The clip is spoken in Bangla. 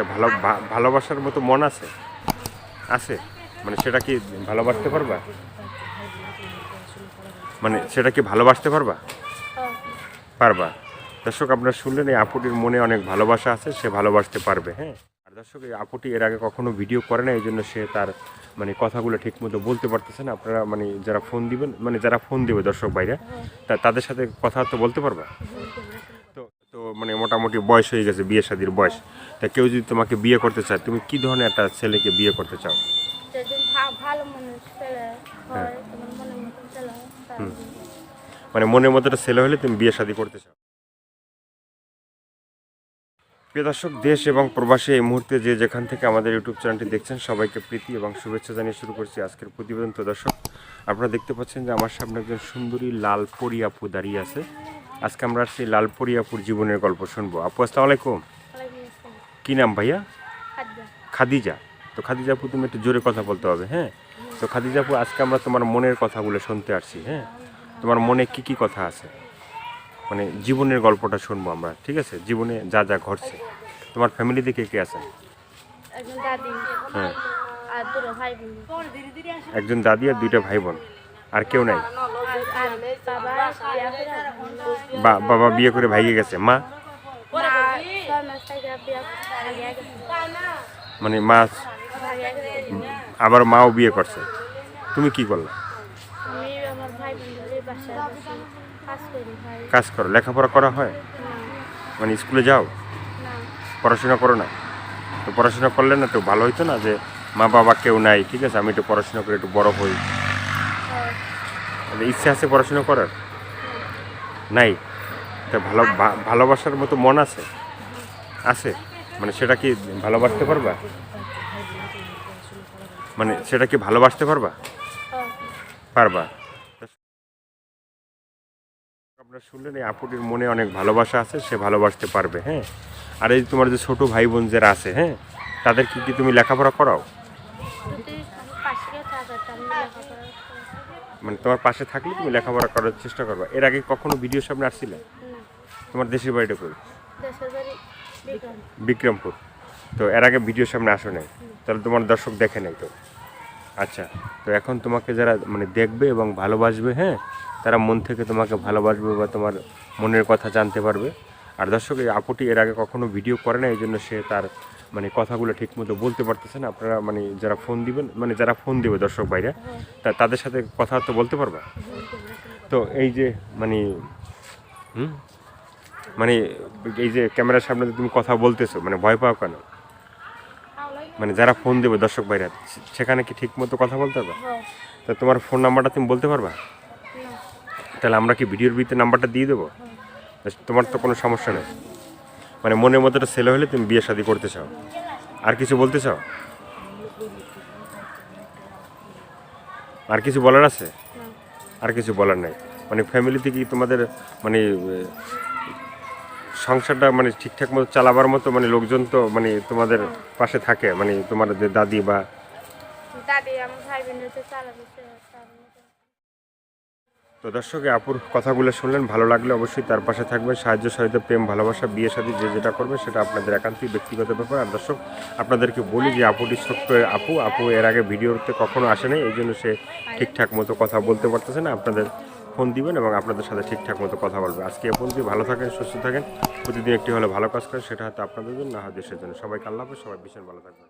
তা ভালোবাসার মতো মন আছে আছে মানে সেটা কি ভালোবাসতে পারবা? মানে সেটা কি ভালোবাসতে পারবা? পারবা। দর্শক আপনারা শুনলেন এই আপুটির মনে অনেক ভালোবাসা আছে, সে ভালোবাসতে পারবে। হ্যাঁ, আর দর্শক এই আপুটি এর আগে কখনো ভিডিও করে না, এই জন্য সে তার মানে কথাগুলো ঠিক মতো বলতে পারতেছে না। আপনারা মানে যারা ফোন দিবেন, মানে যারা ফোন দিবে দর্শক ভাইরা, তাদের সাথে কথাবার্তা বলতে পারবা? তো তো মানে মোটামুটি বয়স হয়ে গেছে, বিয়ে শাদির বয়স। তা কেউ যদি তোমাকে বিয়ে করতে চায়, তুমি কি ধরনের একটা ছেলেকে বিয়ে করতে চাও? হ্যাঁ, মানে মনের মতো একটা ছেলে হলে তুমি বিয়ে শাদী করতে চাও। প্রিয় দর্শক, দেশ এবং প্রবাসী এই মুহূর্তে যে যেখান থেকে আমাদের ইউটিউব চ্যানেলটি দেখছেন, সবাইকে প্রীতি এবং শুভেচ্ছা জানিয়ে শুরু করছি আজকের প্রতিবেদন। তো দর্শক, আপনারা দেখতে পাচ্ছেন যে আমার সামনে একজন সুন্দরী লাল পরি আপু দাঁড়িয়ে আছে। আজকে আমরা সেই লাল পরি আপুর জীবনের গল্প শুনবো। আপু আসসালামু আলাইকুম। কি নাম ভাইয়া? খাদিজা। তো খাদিজা আপু, তুমি একটু জোরে কথা বলতে হবে। হ্যাঁ, তো খাদিজা আপু, আজকে আমরা তোমার মনের কথাগুলো শুনতে আসছি। হ্যাঁ, তোমার মনে কি কি কথা আছে, মানে জীবনের গল্পটা শুনবো আমরা, ঠিক আছে? জীবনে যা যা ঘটছে। তোমার ফ্যামিলিতে কে কে আছে? হ্যাঁ, একজন দাদি আর দুইটা ভাই বোন, আর কেউ নাই? বাবা বিয়ে করে ভাইয়ে গেছে। মা? মানে মা আবার মাও বিয়ে করছে। তুমি কি করলা? কাজ করো? লেখাপড়া করা হয়? মানে স্কুলে যাও? পড়াশোনা করো না? তো পড়াশোনা করলে না তো ভালো হইতো না, যে মা বাবা কেউ নাই, ঠিক আছে, আমি একটু পড়াশোনা করে একটু বড় হই। ইচ্ছা আছে পড়াশোনা করার? নাই? তা ভালোবাসার মতো মন আছে আছে মানে সেটা কি ভালোবাসতে পারবা? মানে সেটা কি ভালোবাসতে পারবা? পারবা। আপনারা শুনলেন এই আপুটির মনে অনেক ভালোবাসা আছে, সে ভালোবাসতে পারবে। হ্যাঁ, আর এই তোমার যে ছোট ভাই বোন যারা আছে, হ্যাঁ, তাদের কি তুমি লেখাপড়া করাও? মানে তোমার পাশে থাকলে তুমি লেখাপড়া করার চেষ্টা করবা। এর আগে কখনো ভিডিওর সামনে আসছিলে? তোমার দেশের বাড়িটা কই? বিক্রমপুর। তো এর আগে ভিডিওর সামনে আসো নাই, তাহলে তোমার দর্শক দেখে নাই তো। আচ্ছা, তো এখন তোমাকে যারা মানে দেখবে এবং ভালোবাসবে, হ্যাঁ, তারা মন থেকে তোমাকে ভালোবাসবে বা তোমার মনের কথা জানতে পারবে। আর দর্শক, এই আপুটি এর আগে কখনো ভিডিও করে না, এই জন্য সে তার মানে কথাগুলো ঠিক মতো বলতে পারতেছে না। আপনারা মানে যারা ফোন দিবেন, মানে যারা ফোন দেবে দর্শক ভাইরা, তাদের সাথে কথাবার্তা বলতে পারবা? তো এই যে মানে মানে এই যে ক্যামেরার সামনে যে তুমি কথা বলতেছো, মানে ভয় পাও কেন? মানে যারা ফোন দেবে দর্শক ভাইরা, সেখানে কি ঠিক মতো কথা বলতে পারবা? তা তোমার ফোন নাম্বারটা তুমি বলতে পারবা? তাহলে আমরা কি ভিডিওর ভিতরে নাম্বারটা দিয়ে দেবো? তোমার তো কোনো সমস্যা নেই, মানে মনের মতো একটা ছেলে হলে তুমি বিয়ে শাদী করতে চাও। আর কিছু বলতে চাও? আর কিছু বলার আছে? আর কিছু বলার নাই? মানে ফ্যামিলিতে কি তোমাদের মানে সংসারটা মানে ঠিকঠাক মতো চালাবার মতো মানে লোকজন তো মানে তোমাদের পাশে থাকে, মানে তোমার যে দাদি বা আমার ভাই বোনের চালাবে। তো দর্শক, আপুর কথাগুলো শুনলেন, ভালো লাগলে অবশ্যই তার পাশে থাকবেন। সাহায্য সহযোগিতা, প্রেম, ভালোবাসা, বিয়ে শাদী যে যেটা করবে সেটা আপনাদের একান্তই ব্যক্তিগত ব্যাপার। আর দর্শক, আপনাদেরকে বলি যে আপুটি ছোট্ট আপু এর আগে ভিডিওতে কখনো আসে নাই, এই জন্য সে ঠিকঠাক মতো কথা বলতে পারতেছে না। আপনাদের ফোন দিবেন এবং আপনাদের সাথে ঠিকঠাক মতো কথা বলবে। আজকে এ পর্যন্ত। ভালো থাকেন, সুস্থ থাকেন, প্রতিদিন একটি হলে ভালো কাজ করেন, সেটা হয়তো আপনাদের জন্য, না হয় দেশের জন্য। সবাইকে আল্লাহ হাফেজ, সবাই ভীষণ ভালো থাকবেন।